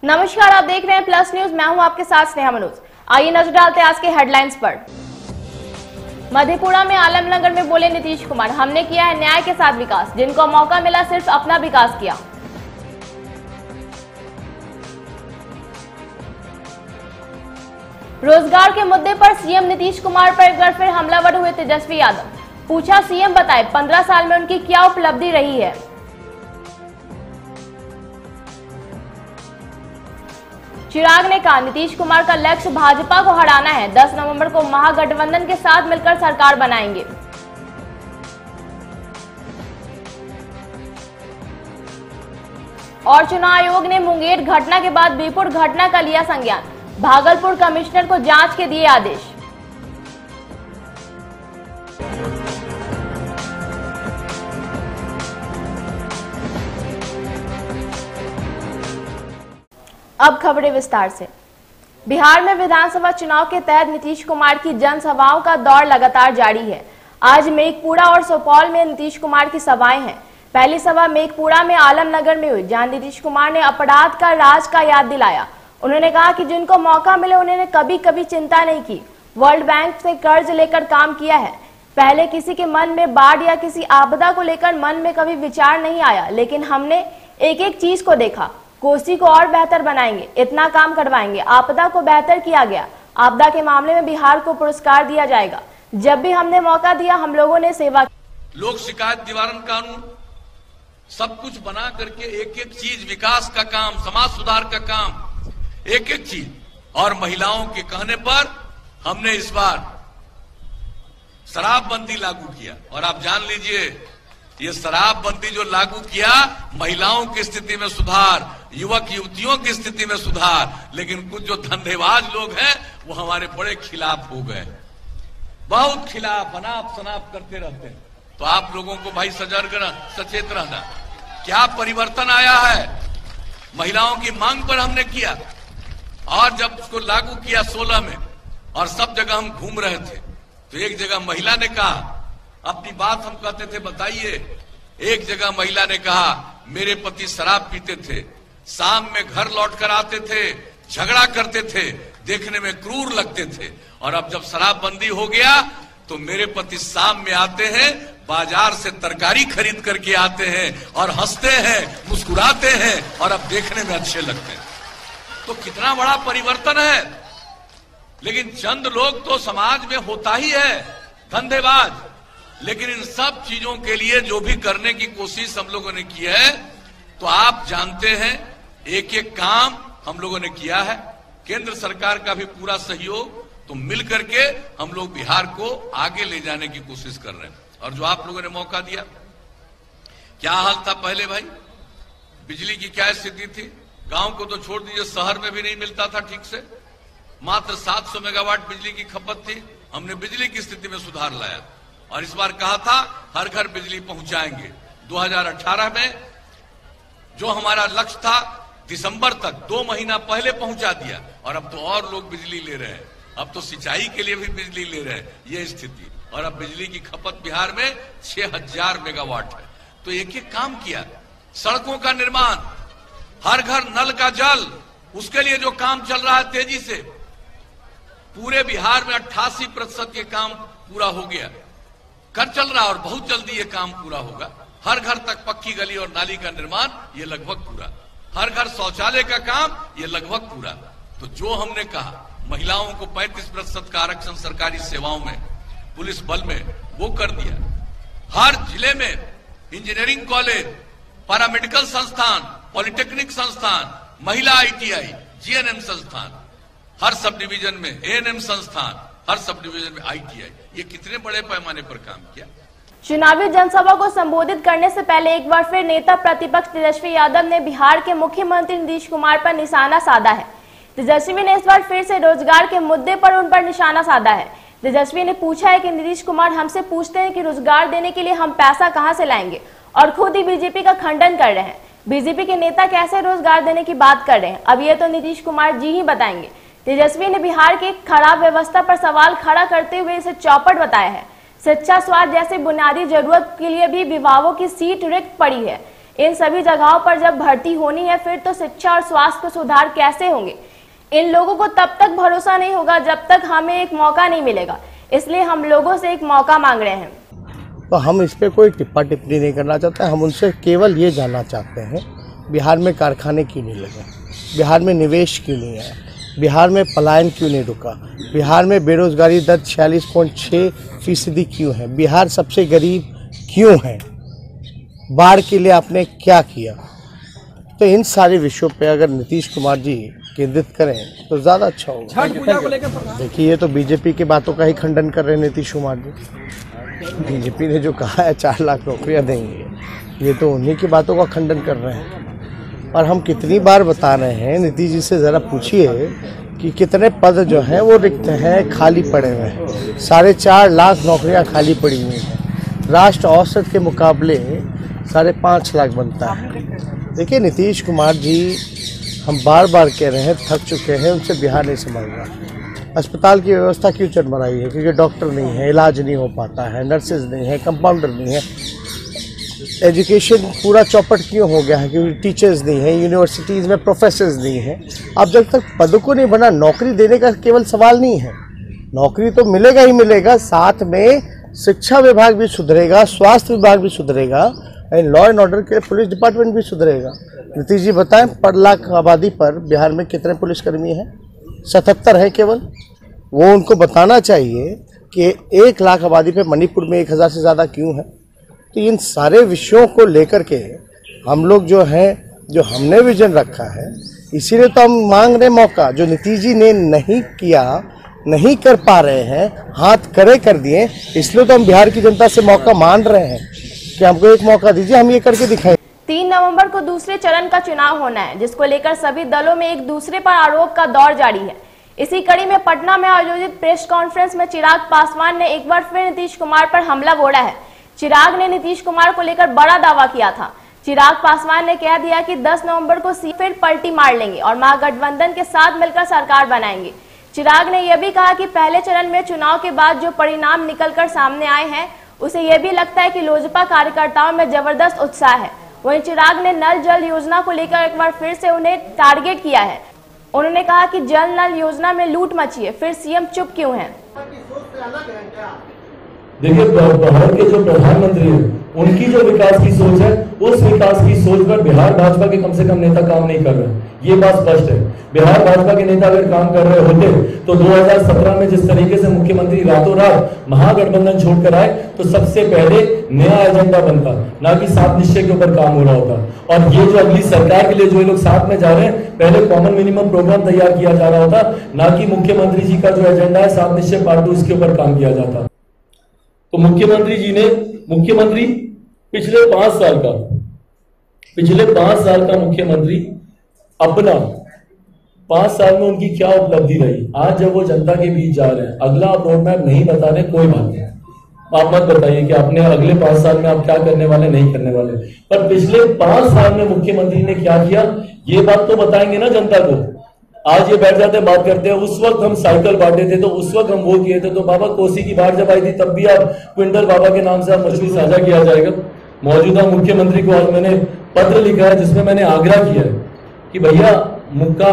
नमस्कार, आप देख रहे हैं प्लस न्यूज। मैं हूं आपके साथ स्नेहा मनोज। आइए नजर डालते हैं आज के हेडलाइंस पर। मधेपुरा में आलमनगर में बोले नीतीश कुमार, हमने किया है न्याय के साथ विकास, जिनको मौका मिला सिर्फ अपना विकास किया। रोजगार के मुद्दे पर सीएम नीतीश कुमार पर एक बार फिर हमलावर हुए तेजस्वी यादव। पूछा सीएम बताए 15 साल में उनकी क्या उपलब्धि रही है। चिराग ने कहा नीतीश कुमार का लक्ष्य भाजपा को हराना है, 10 नवंबर को महागठबंधन के साथ मिलकर सरकार बनाएंगे। और चुनाव आयोग ने मुंगेर घटना के बाद बीरपुर घटना का लिया संज्ञान, भागलपुर कमिश्नर को जांच के दिए आदेश। अब खबरें विस्तार से। बिहार में विधानसभा चुनाव के तहत नीतीश कुमार की जनसभाओं का दौर लगातार जारी है। आज मेघपुरा और सुपौल में नीतीश कुमार की सभाएं हैं। पहली सभा मेघपुरा में आलमनगर में हुई, जहां नीतीश कुमार ने अपराध का राज का याद दिलाया। उन्होंने कहा कि जिनको मौका मिले उन्होंने कभी कभी चिंता नहीं की, वर्ल्ड बैंक से कर्ज लेकर काम किया है। पहले किसी के मन में बाढ़ या किसी आपदा को लेकर मन में कभी विचार नहीं आया, लेकिन हमने एक एक चीज को देखा। कोसी को और बेहतर बनाएंगे, इतना काम करवाएंगे। आपदा को बेहतर किया गया। आपदा के मामले में बिहार को पुरस्कार दिया जाएगा। जब भी हमने मौका दिया हम लोगों ने सेवा की। लोक शिकायत निवारण कानून सब कुछ बना करके एक एक चीज, विकास का काम, समाज सुधार का काम, एक एक चीज। और महिलाओं के कहने पर हमने इस बार शराबबंदी लागू किया। और आप जान लीजिए, ये शराबबंदी जो लागू किया, महिलाओं की स्थिति में सुधार, युवक युवतियों की स्थिति में सुधार, लेकिन कुछ जो धंधेबाज लोग हैं वो हमारे बड़े खिलाफ हो गए, बहुत खिलाफ, अनाप शनाप करते रहते हैं। तो आप लोगों को भाई सचेत रहना। क्या परिवर्तन आया है? महिलाओं की मांग पर हमने किया, और जब उसको लागू किया 16 में, और सब जगह हम घूम रहे थे, तो एक जगह महिला ने कहा, अपनी बात हम कहते थे बताइए। एक जगह महिला ने कहा, मेरे पति शराब पीते थे, शाम में घर लौट कर आते थे, झगड़ा करते थे, देखने में क्रूर लगते थे, और अब जब शराबबंदी हो गया तो मेरे पति शाम में आते हैं, बाजार से तरकारी खरीद करके आते हैं और हंसते हैं, मुस्कुराते हैं, और अब देखने में अच्छे लगते हैं। तो कितना बड़ा परिवर्तन है। लेकिन चंद लोग तो समाज में होता ही है, धंधेबाज। लेकिन इन सब चीजों के लिए जो भी करने की कोशिश हम लोगों ने की है, तो आप जानते हैं एक एक काम हम लोगों ने किया है। केंद्र सरकार का भी पूरा सहयोग, तो मिल करके हम लोग बिहार को आगे ले जाने की कोशिश कर रहे हैं। और जो आप लोगों ने मौका दिया, क्या हाल था पहले भाई? बिजली की क्या स्थिति थी? गांव को तो छोड़ दीजिए, शहर में भी नहीं मिलता था ठीक से। मात्र 700 मेगावाट बिजली की खपत थी। हमने बिजली की स्थिति में सुधार लाया, और इस बार कहा था हर घर बिजली पहुंचाएंगे। 2018 में जो हमारा लक्ष्य था दिसंबर तक, 2 महीना पहले पहुंचा दिया, और अब तो और लोग बिजली ले रहे हैं। अब तो सिंचाई के लिए भी बिजली ले रहे हैं, ये स्थिति। और अब बिजली की खपत बिहार में 6000 मेगावाट है। तो एक एक काम किया। सड़कों का निर्माण, हर घर नल का जल, उसके लिए जो काम चल रहा है तेजी से, पूरे बिहार में 88% ये काम पूरा हो गया, कर चल रहा, और बहुत जल्दी ये काम पूरा होगा। हर घर तक पक्की गली और नाली का निर्माण, ये लगभग पूरा। हर घर शौचालय का काम, ये लगभग पूरा। तो जो हमने कहा, महिलाओं को 35% का आरक्षण सरकारी सेवाओं में, पुलिस बल में, वो कर दिया। हर जिले में इंजीनियरिंग कॉलेज, पैरामेडिकल संस्थान, पॉलिटेक्निक संस्थान, महिला ITI, GNM संस्थान, हर सब डिवीजन में ANM संस्थान, हर सब डिवीजन में ITI। ये कितने बड़े पैमाने पर काम किया। चुनावी जनसभा को संबोधित करने से पहले एक बार फिर नेता प्रतिपक्ष तेजस्वी यादव ने बिहार के मुख्यमंत्री नीतीश कुमार पर निशाना साधा है। तेजस्वी ने इस बार फिर से रोजगार के मुद्दे पर उन पर निशाना साधा है। तेजस्वी ने पूछा है कि नीतीश कुमार हमसे पूछते हैं कि रोजगार देने के लिए हम पैसा कहां से लाएंगे, और खुद ही बीजेपी का खंडन कर रहे हैं। बीजेपी के नेता कैसे रोजगार देने की बात कर रहे हैं, अब ये तो नीतीश कुमार जी ही बताएंगे। तेजस्वी ने बिहार की खराब व्यवस्था पर सवाल खड़ा करते हुए इसे चौपट बताया है। शिक्षा, स्वास्थ्य जैसे बुनियादी जरूरत के लिए भी विभागों की सीट रिक्त पड़ी है। इन सभी जगहों पर जब भर्ती होनी है फिर तो शिक्षा और स्वास्थ्य को सुधार कैसे होंगे। इन लोगों को तब तक भरोसा नहीं होगा जब तक हमें एक मौका नहीं मिलेगा, इसलिए हम लोगों से एक मौका मांग रहे हैं। तो हम इस पर कोई टिप्पा टिप्पणी नहीं करना चाहते, हम उनसे केवल ये जानना चाहते हैं बिहार में कारखाने क्यों नहीं लगे, बिहार में निवेश क्यों नहीं आया, बिहार में पलायन क्यों नहीं रुका, बिहार में बेरोजगारी दर 46.6% क्यों है, बिहार सबसे गरीब क्यों है, बाढ़ के लिए आपने क्या किया। तो इन सारे विषयों पे अगर नीतीश कुमार जी केंद्रित करें तो ज़्यादा अच्छा होगा। देखिए, ये तो बीजेपी की बातों का ही खंडन कर रहे हैं नीतीश कुमार जी। बीजेपी ने जो कहा है 4 लाख नौकरियां देंगे, ये तो उन्हीं की बातों का खंडन कर रहे हैं। और हम कितनी बार बता रहे हैं, नीतीश जी से ज़रा पूछिए कि कितने पद जो हैं वो रिक्त हैं, खाली पड़े हुए हैं। 4.5 लाख नौकरियां खाली पड़ी हुई हैं। राष्ट्र औसत के मुकाबले 5.5 लाख बनता है। देखिए नीतीश कुमार जी, हम बार बार कह रहे हैं, थक चुके हैं, उनसे बिहार नहीं संभल रहा। अस्पताल की व्यवस्था क्यों चरमराई है? क्योंकि डॉक्टर नहीं है, इलाज नहीं हो पाता है, नर्सेज नहीं है, कंपाउंडर नहीं है। एजुकेशन पूरा चौपट क्यों हो गया है? क्योंकि टीचर्स नहीं है, यूनिवर्सिटीज़ में प्रोफेसर्स नहीं है। अब जब तक पद को नहीं बना, नौकरी देने का केवल सवाल नहीं है, नौकरी तो मिलेगा ही मिलेगा, साथ में शिक्षा विभाग भी सुधरेगा, स्वास्थ्य विभाग भी सुधरेगा, लॉ एंड ऑर्डर के पुलिस डिपार्टमेंट भी सुधरेगा। नीतीश जी बताएं, पर लाख आबादी पर बिहार में कितने पुलिसकर्मी हैं? 77 हैं केवल। वो उनको बताना चाहिए कि 1 लाख आबादी पे मणिपुर में 1000 से ज़्यादा क्यों है। तो इन सारे विषयों को लेकर के हम लोग जो हैं, जो हमने विजन रखा है, इसीलिए तो हम मांग रहे मौका। जो नीतीश जी ने नहीं किया, नहीं कर पा रहे हैं, हाथ खड़े कर दिए, इसलिए तो हम बिहार की जनता से मौका मान रहे हैं कि हमको एक मौका दीजिए, हम ये करके दिखाएं। 3 नवंबर को दूसरे चरण का चुनाव होना है, जिसको लेकर सभी दलों में एक दूसरे पर आरोप का दौर जारी है। इसी कड़ी में पटना में आयोजित प्रेस कॉन्फ्रेंस में चिराग पासवान ने एक बार फिर नीतीश कुमार पर हमला बोला है। चिराग ने नीतीश कुमार को लेकर बड़ा दावा किया था। चिराग पासवान ने कह दिया कि 10 नवंबर को फिर पलटी मार लेंगे और महागठबंधन के साथ मिलकर सरकार बनाएंगे। चिराग ने यह भी कहा कि पहले चरण में चुनाव के बाद जो परिणाम निकलकर सामने आए हैं, उसे यह भी लगता है कि लोजपा कार्यकर्ताओं में जबरदस्त उत्साह है। वहीं चिराग ने नल जल योजना को लेकर एक बार फिर से उन्हें टारगेट किया है। उन्होंने कहा कि जल नल योजना में लूट मची है, फिर सीएम चुप क्यों हैं? देखिए, बिहार के जो प्रधानमंत्री हैं, उनकी जो विकास की सोच है, उस विकास की सोच पर बिहार भाजपा के कम से कम नेता काम नहीं कर रहे हैं, ये बात स्पष्ट है। बिहार भाजपा के नेता अगर काम कर रहे होते तो 2017 में जिस तरीके से मुख्यमंत्री रातों रात महागठबंधन छोड़कर आए, तो सबसे पहले नया एजेंडा बनता, ना कि 7 निश्चय के ऊपर काम हो रहा होता। और ये जो अगली सरकार के लिए जो लोग साथ में जा रहे हैं, पहले कॉमन मिनिमम प्रोग्राम तैयार किया जा रहा होता, ना कि मुख्यमंत्री जी का जो एजेंडा है 7 निश्चय पार्ट 2, इसके ऊपर काम किया जाता। तो मुख्यमंत्री जी ने, मुख्यमंत्री पिछले 5 साल का मुख्यमंत्री अपना 5 साल में उनकी क्या उपलब्धि रही, आज जब वो जनता के बीच जा रहे हैं, अगला आप रोड मैप नहीं बता रहे, कोई बात नहीं, आप मत बताइए कि आपने अगले 5 साल में आप क्या करने वाले, नहीं करने वाले, पर पिछले 5 साल में मुख्यमंत्री ने क्या किया, ये बात तो बताएंगे ना जनता को। आज ये बैठ जाते हैं, बात करते हैं, उस वक्त हम साइकिल बांटे थे, तो उस वक्त हम वो किए थे, तो बाबा कोसी की बाढ़ जब आई थी तब भी आप क्विंटल बाबा के नाम से आप मछली साझा किया जाएगा। मौजूदा मुख्यमंत्री को आज मैंने पत्र लिखा है, जिसमें मैंने आग्रह किया है कि भैया मुक्का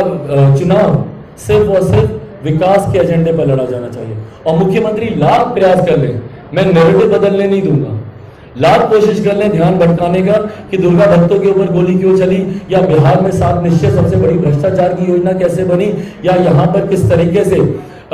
चुनाव सिर्फ और सिर्फ विकास के एजेंडे पर लड़ा जाना चाहिए। और मुख्यमंत्री लाख प्रयास कर ले, मैं नैरेटिव बदलने नहीं दूंगा, लाख कोशिश कर लें ध्यान भटकाने का कि दुर्गा भक्तों के ऊपर गोली क्यों चली, या बिहार में 7 निश्चय सबसे बड़ी भ्रष्टाचार की योजना कैसे बनी, या यहाँ पर किस तरीके से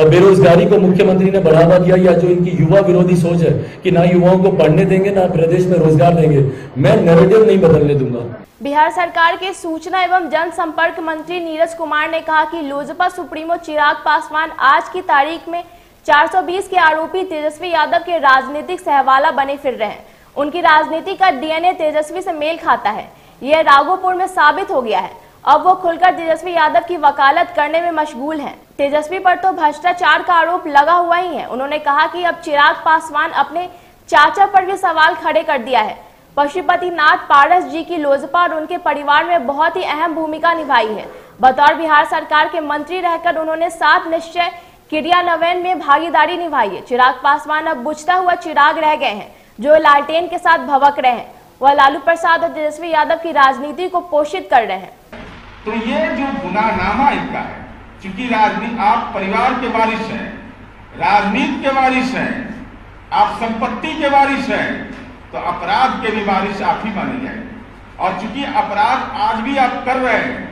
बेरोजगारी को मुख्यमंत्री ने बढ़ावा दिया, या जो इनकी युवा विरोधी सोच है कि ना युवाओं को पढ़ने देंगे ना प्रदेश में रोजगार देंगे, मैं नैरेटिव नहीं बदलने दूंगा। बिहार सरकार के सूचना एवं जनसंपर्क मंत्री नीरज कुमार ने कहा कि लोजपा सुप्रीमो चिराग पासवान आज की तारीख में 420 के आरोपी तेजस्वी यादव के राजनीतिक सहवाला बने फिर रहे हैं। उनकी राजनीति का डीएनए तेजस्वी से मेल खाता है, यह राघोपुर में साबित हो गया है। अब वो खुलकर तेजस्वी यादव की वकालत करने में मशगूल हैं। तेजस्वी पर तो भ्रष्टाचार का आरोप लगा हुआ ही है। उन्होंने कहा कि अब चिराग पासवान अपने चाचा पर भी सवाल खड़े कर दिया है। पशुपतिनाथ पारस जी की लोजपा और उनके परिवार में बहुत ही अहम भूमिका निभाई है। बतौर बिहार सरकार के मंत्री रहकर उन्होंने 7 निश्चय क्रियान्वयन में भागीदारी निभाई है। चिराग पासवान अब बुझता हुआ चिराग रह गए हैं, जो लालटेन के साथ भभक रहे हैं। वह लालू प्रसाद और तेजस्वी यादव की राजनीति को पोषित कर रहे हैं। तो ये जो गुनाहनामा इनका है, चूंकि राजनीति, आप परिवार के वारिस हैं, राजनीति के वारिस हैं, आप संपत्ति के वारिस हैं, तो अपराध के भी वारिस आप ही माने जाएंगे। और चूंकि अपराध आज भी आप कर रहे हैं,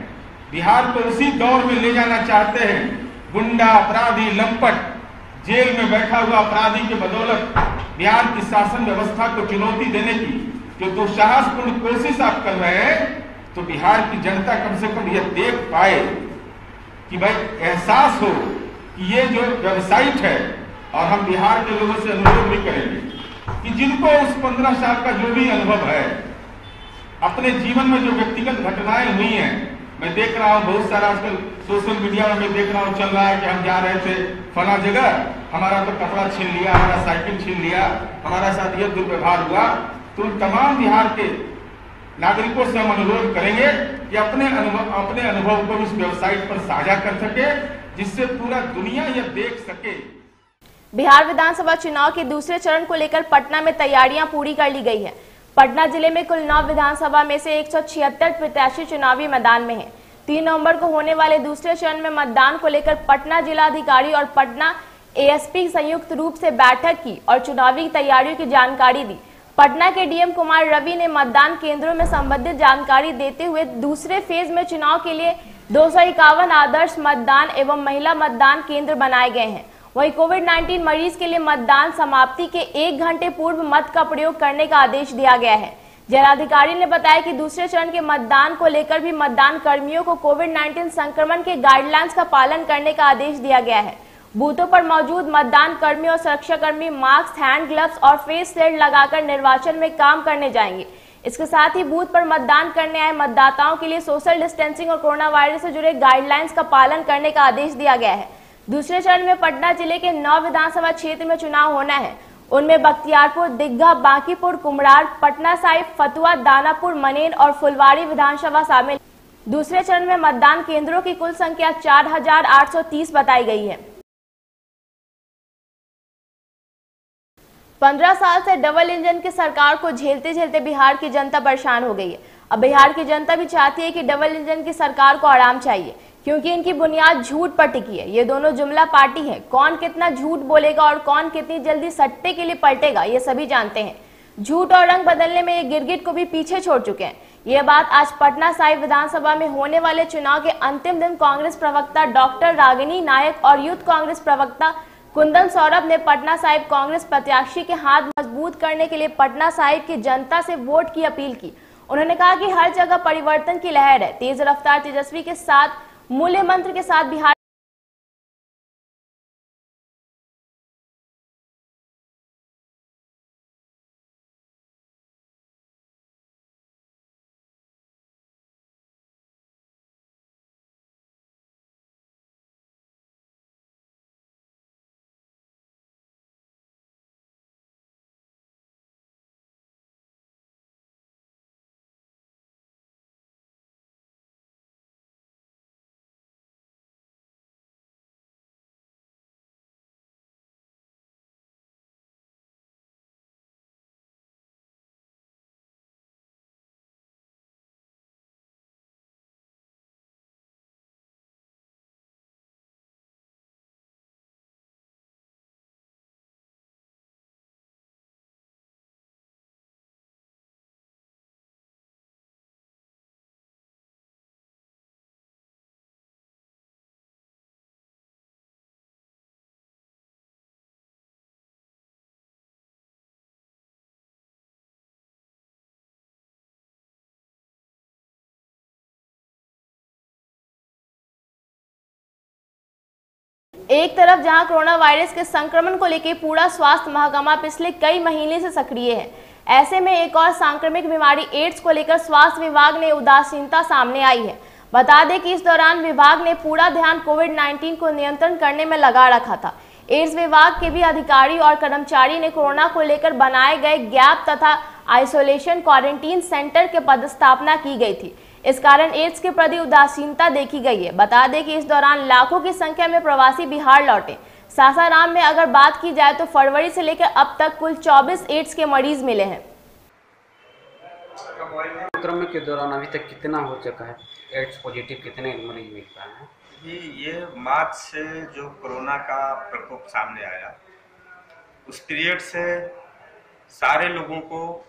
बिहार को उसी दौर में ले जाना चाहते हैं, गुंडा अपराधी लंपट जेल में बैठा हुआ अपराधी के बदौलत बिहार की शासन व्यवस्था को चुनौती देने की जो दुस्साहसपूर्ण कोशिश आप कर रहे हैं, तो बिहार की जनता कम से कम यह देख पाए कि भाई एहसास हो कि ये जो वेबसाइट है, और हम बिहार के लोगों से अनुरोध भी करेंगे कि जिनको उस 15 साल का जो भी अनुभव है, अपने जीवन में जो व्यक्तिगत घटनाएं हुई हैं, मैं देख रहा हूं बहुत सारा आजकल सोशल मीडिया में मैं देख रहा हूं चल रहा है कि हम जा रहे थे फला जगह, हमारा तो कपड़ा छीन लिया, हमारा साइकिल छीन लिया, हमारा साथ यह दुर्व्यवहार हुआ। तो उन तमाम बिहार के नागरिकों से हम अनुरोध करेंगे कि अपने अनुभव को इस वेबसाइट पर साझा कर सके, जिससे पूरा दुनिया यह देख सके। बिहार विधानसभा चुनाव के दूसरे चरण को लेकर पटना में तैयारियां पूरी कर ली गई है। पटना जिले में कुल 9 विधानसभा में से 176 प्रत्याशी चुनावी मैदान में हैं। 3 नवंबर को होने वाले दूसरे चरण में मतदान को लेकर पटना जिलाधिकारी और पटना एएसपी संयुक्त रूप से बैठक की और चुनावी तैयारियों की जानकारी दी। पटना के डीएम कुमार रवि ने मतदान केंद्रों में संबंधित जानकारी देते हुए दूसरे फेज में चुनाव के लिए 251 आदर्श मतदान एवं महिला मतदान केंद्र बनाए गए हैं। वहीं कोविड-19 मरीज के लिए मतदान समाप्ति के 1 घंटे पूर्व मत का प्रयोग करने का आदेश दिया गया है। जिलाधिकारी ने बताया कि दूसरे चरण के मतदान को लेकर भी मतदान कर्मियों को कोविड-19 संक्रमण के गाइडलाइंस का पालन करने का आदेश दिया गया है। बूथों पर मौजूद मतदान कर्मी और सुरक्षाकर्मी मास्क, हैंड ग्लव्स और फेस शील्ड लगाकर निर्वाचन में काम करने जाएंगे। इसके साथ ही बूथ पर मतदान करने आए मतदाताओं के लिए सोशल डिस्टेंसिंग और कोरोना वायरस से जुड़े गाइडलाइंस का पालन करने का आदेश दिया गया है। दूसरे चरण में पटना जिले के 9 विधानसभा क्षेत्र में चुनाव होना है। उनमें बख्तियारपुर, दिग्घा, बांकीपुर, कुम्हरार, पटना साहिब, फतुहा, दानापुर, मनेर और फुलवाड़ी विधानसभा शामिल। दूसरे चरण में मतदान केंद्रों की कुल संख्या 4830 बताई गई है। 15 साल से डबल इंजन की सरकार को झेलते झेलते बिहार की जनता परेशान हो गई है। अब बिहार की जनता भी चाहती है कि डबल इंजन की सरकार को आराम चाहिए, क्योंकि इनकी बुनियाद झूठ पर टिकी है। ये दोनों जुमला पार्टी है। कौन कितना झूठ बोलेगा और कौन कितनी जल्दी सट्टे के लिए पलटेगा, ये सभी जानते हैं। झूठ और रंग बदलने में ये गिरगिट को भी पीछे छोड़ चुके हैं। ये बात आज पटना साहिब विधानसभा में होने वाले चुनाव के अंतिम दिन कांग्रेस प्रवक्ता डॉक्टर रागिनी नायक और यूथ कांग्रेस प्रवक्ता कुंदन सौरभ ने पटना साहिब कांग्रेस प्रत्याशी के हाथ मजबूत करने के लिए पटना साहिब की जनता से वोट की अपील की। उन्होंने कहा कि हर जगह परिवर्तन की लहर है। तेज रफ्तार तेजस्वी के साथ मूल्य मंत्र के साथ बिहार एक तरफ जहां कोरोना वायरस के संक्रमण को लेकर पूरा स्वास्थ्य महकमा पिछले कई महीने से सक्रिय है, ऐसे में एक और सांक्रमिक बीमारी एड्स को लेकर स्वास्थ्य विभाग ने उदासीनता सामने आई है। बता दें कि इस दौरान विभाग ने पूरा ध्यान कोविड-19 को नियंत्रण करने में लगा रखा था। एड्स विभाग के भी अधिकारी और कर्मचारी ने कोरोना को लेकर बनाए गए गैप तथा आइसोलेशन क्वारंटीन सेंटर के पदस्थापना की गई थी। इस कारण एड्स के प्रति उदासीनता देखी गई है। बता दें कि इस दौरान लाखों की संख्या में प्रवासी बिहार लौटे। सासाराम में अगर बात की जाए तो फरवरी से लेकर अब तक कुल 24 एड्स के मरीज मिले हैं। क्रम के दौरान अभी तक कितना हो चुका है, एड्स पॉजिटिव कितने मरीज मिल पाए हैं? ये मार्च से जो कोरोना का प्रकोप सामने आया, उस पीरियड से सारे लोगों को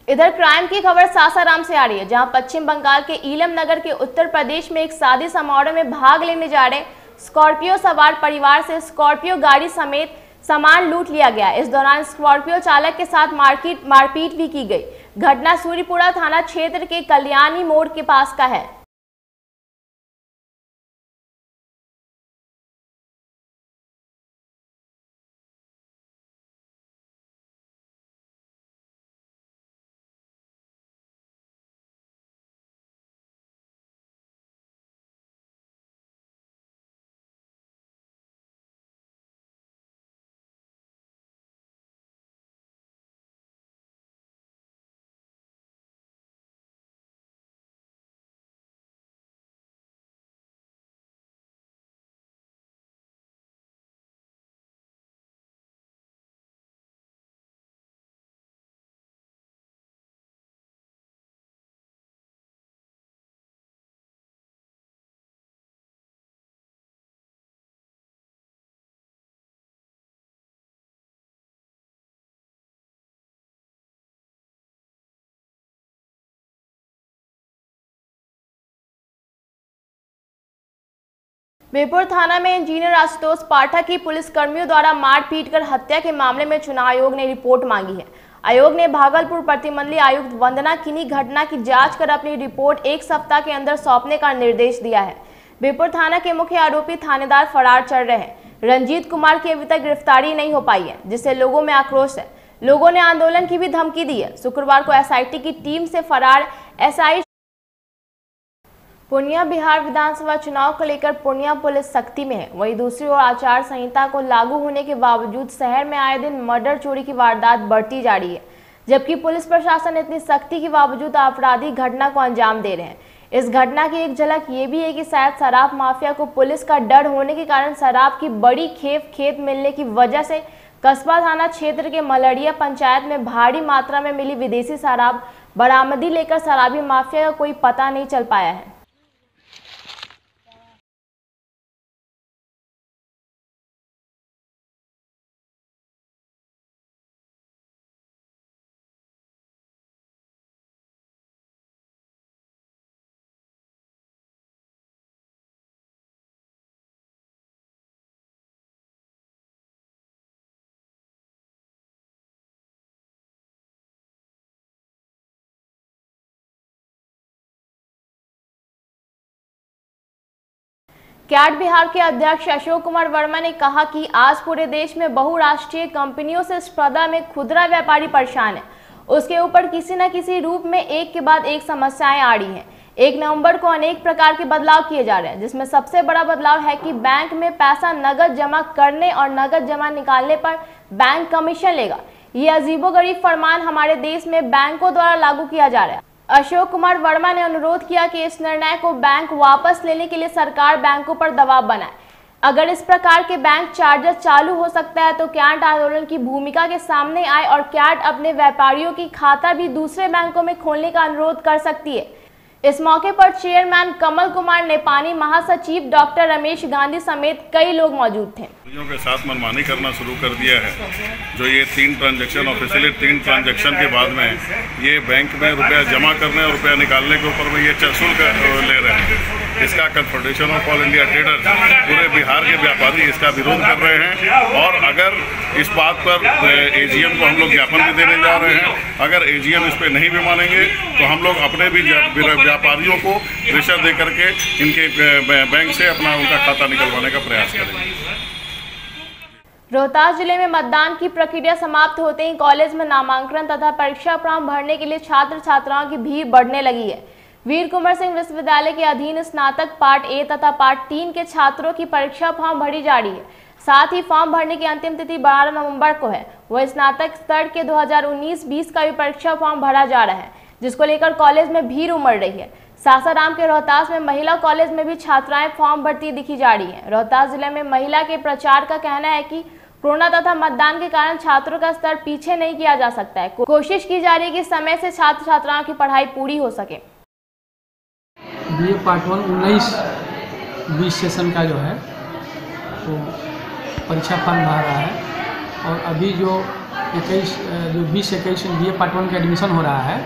इधर क्राइम की खबर सासाराम से आ रही है, जहां पश्चिम बंगाल के इलम नगर के उत्तर प्रदेश में एक शादी समारोह में भाग लेने जा रहे स्कॉर्पियो सवार परिवार से स्कॉर्पियो गाड़ी समेत सामान लूट लिया गया। इस दौरान स्कॉर्पियो चालक के साथ मारपीट भी की गई। घटना सूरीपुरा थाना क्षेत्र के कल्याणी मोड़ के पास का है। बीरपुर थाना में इंजीनियर आशुतोष पाठक की पुलिस कर्मियों द्वारा मारपीट कर हत्या के मामले में चुनाव आयोग ने रिपोर्ट मांगी है। आयोग ने भागलपुर प्रतिमंडलीय आयुक्त वंदना किनी घटना की जांच कर अपनी रिपोर्ट 1 सप्ताह के अंदर सौंपने का निर्देश दिया है। बीरपुर थाना के मुख्य आरोपी थानेदार फरार चल रहे हैं। रंजीत कुमार की अभी तक गिरफ्तारी नहीं हो पाई है, जिससे लोगों में आक्रोश है। लोगों ने आंदोलन की भी धमकी दी है। शुक्रवार को एसआईटी की टीम से फरार एसआई पूर्णिया बिहार विधानसभा चुनाव को लेकर पूर्णिया पुलिस सख्ती में है। वहीं दूसरी ओर आचार संहिता को लागू होने के बावजूद शहर में आए दिन मर्डर चोरी की वारदात बढ़ती जा रही है, जबकि पुलिस प्रशासन इतनी सख्ती के बावजूद आपराधिक घटना को अंजाम दे रहे हैं। इस घटना की एक झलक ये भी है कि शायद शराब माफिया को पुलिस का डर होने के कारण शराब की बड़ी खेप मिलने की वजह से कस्बा थाना क्षेत्र के मलड़िया पंचायत में भारी मात्रा में मिली विदेशी शराब बरामदी लेकर शराबी माफिया का कोई पता नहीं चल पाया है। कैट बिहार के अध्यक्ष अशोक कुमार वर्मा ने कहा कि आज पूरे देश में बहुराष्ट्रीय कंपनियों से स्पर्धा में खुदरा व्यापारी परेशान है। उसके ऊपर किसी न किसी रूप में एक के बाद एक समस्याएं आ रही हैं। 1 नवंबर को अनेक प्रकार के बदलाव किए जा रहे हैं, जिसमें सबसे बड़ा बदलाव है कि बैंक में पैसा नगद जमा करने और नगद जमा निकालने पर बैंक कमीशन लेगा। ये अजीबोगरीब फरमान हमारे देश में बैंकों द्वारा लागू किया जा रहा है। अशोक कुमार वर्मा ने अनुरोध किया कि इस निर्णय को बैंक वापस लेने के लिए सरकार बैंकों पर दबाव बनाए। अगर इस प्रकार के बैंक चार्जेस चालू हो सकता है तो कैट आंदोलन की भूमिका के सामने आए और कैट अपने व्यापारियों की खाता भी दूसरे बैंकों में खोलने का अनुरोध कर सकती है। इस मौके पर चेयरमैन कमल कुमार नेपानी, महासचिव डॉक्टर रमेश गांधी समेत कई लोग मौजूद थे। के साथ मनमानी करना शुरू कर दिया है। जो ये 3 ट्रांजैक्शन ऑफिशियली 3 ट्रांजैक्शन के बाद में ये बैंक में रुपया जमा करने और रुपया निकालने के ऊपर में ये शुल्क ले रहे हैं। इसका confederation of all India traders, पूरे बिहार के व्यापारी इसका विरोध कर रहे हैं। और अगर इस बात पर AGM को हम लोग ज्ञापन भी देने जा रहे हैं। अगर AGM इस पर नहीं भी मानेंगे तो हम लोग अपने भी व्यापारियों को प्रेशर दे करके इनके बैंक से अपना उनका खाता निकलवाने का प्रयास करेंगे। रोहतास जिले में मतदान की प्रक्रिया समाप्त होते ही कॉलेज में नामांकन तथा परीक्षा फॉर्म भरने के लिए छात्र छात्राओं की भीड़ बढ़ने लगी है। वीर कुंवर सिंह विश्वविद्यालय के अधीन स्नातक पार्ट ए तथा पार्ट 3 के छात्रों की परीक्षा फॉर्म भरी जा रही है। साथ ही फॉर्म भरने की अंतिम तिथि 12 नवंबर को है। वह स्नातक स्तर के 2019-20 का भी परीक्षा फॉर्म भरा जा रहा है, जिसको लेकर कॉलेज में भीड़ उमड़ रही है। सासाराम के रोहतास में महिला कॉलेज में भी छात्राएं फॉर्म भरती दिखी जा रही हैं। रोहतास जिले में महिला के प्रचार का कहना है कि कोरोना तथा मतदान के कारण छात्रों का स्तर पीछे नहीं किया जा सकता है। कोशिश की जा रही है कि समय से छात्र छात्राओं की पढ़ाई पूरी हो सके। BA पार्ट 1 19-20 सेशन का जो है वो परीक्षा फॉर्म भर रहा है और अभी जो 20-21 BA पार्ट 1 का एडमिशन हो रहा है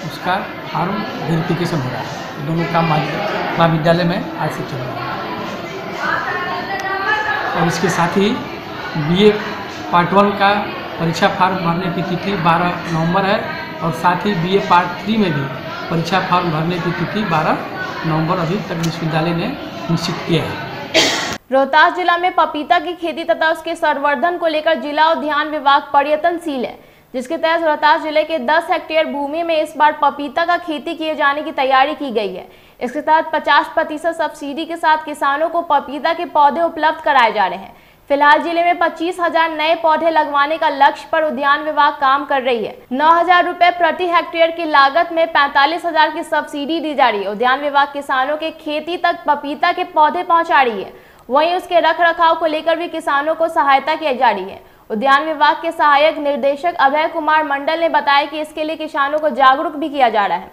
उसका फॉर्म वेरिफिकेशन हो रहा है। दोनों काम महाविद्यालय में आज से चल रहा है। और इसके साथ ही BA पार्ट 1 का परीक्षा फॉर्म भरने की तिथि 12 नवंबर है और साथ ही BA पार्ट 3 में भी परीक्षा फॉर्म भरने की तिथि 12 नवंबर अभी तक विश्वविद्यालय ने निश्चित किया है। रोहतास जिला में पपीता की खेती तथा उसके संवर्धन को लेकर जिला उद्यान विभाग प्रयत्नशील है, जिसके तहत रोहतास जिले के 10 हेक्टेयर भूमि में इस बार पपीता का खेती किए जाने की तैयारी की गई है। इसके तहत 50% सब्सिडी के साथ किसानों को पपीता के पौधे उपलब्ध कराए जा रहे हैं। फिलहाल जिले में 25,000 नए पौधे लगवाने का लक्ष्य पर उद्यान विभाग काम कर रही है। 9,000 रुपए प्रति हेक्टेयर की लागत में 45,000 की सब्सिडी दी जा रही है। उद्यान विभाग किसानों के खेती तक पपीता के पौधे पहुंचा रही है, वहीं उसके रख रखाव को लेकर भी किसानों को सहायता की जा रही है। उद्यान विभाग के सहायक निर्देशक अभय कुमार मंडल ने बताया कि इसके लिए किसानों को जागरूक भी किया जा रहा है।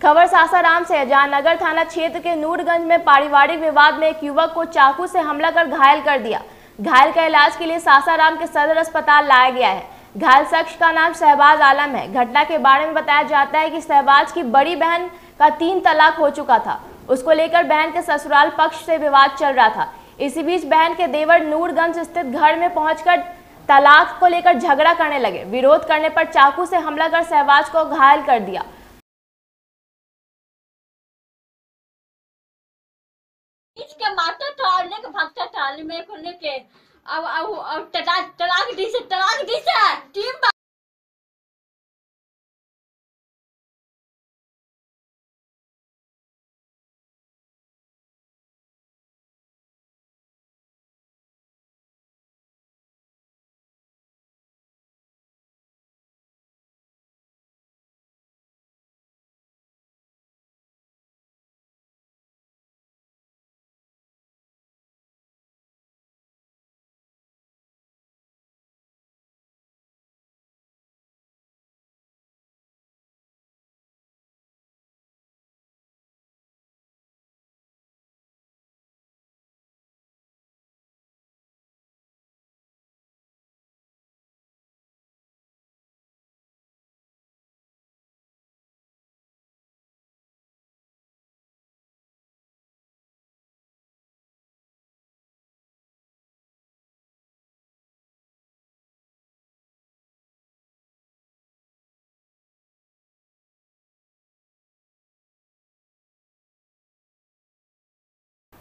खबर सासाराम से है, जहां नगर थाना क्षेत्र के नूरगंज में पारिवारिक विवाद में एक युवक को चाकू से हमला कर घायल कर दिया। घायल का इलाज के लिए सासाराम के सदर अस्पताल लाया गया है। घायल शख्स का नाम शहबाज आलम है। घटना के बारे में बताया जाता है कि शहबाज की बड़ी बहन का 3 तलाक हो चुका था। उसको लेकर बहन के ससुराल पक्ष से विवाद चल रहा था। इसी बीच बहन के देवर नूरगंज स्थित घर में पहुंचकर तलाक को लेकर झगड़ा करने लगे। विरोध करने पर चाकू से हमला कर शहबाज को घायल कर दिया। माता टालने के भक्ता टालने में खुलने के अब तलाक दी से टीम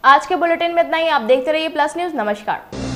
आज के बुलेटिन में इतना ही। आप देखते रहिए प्लस न्यूज। नमस्कार।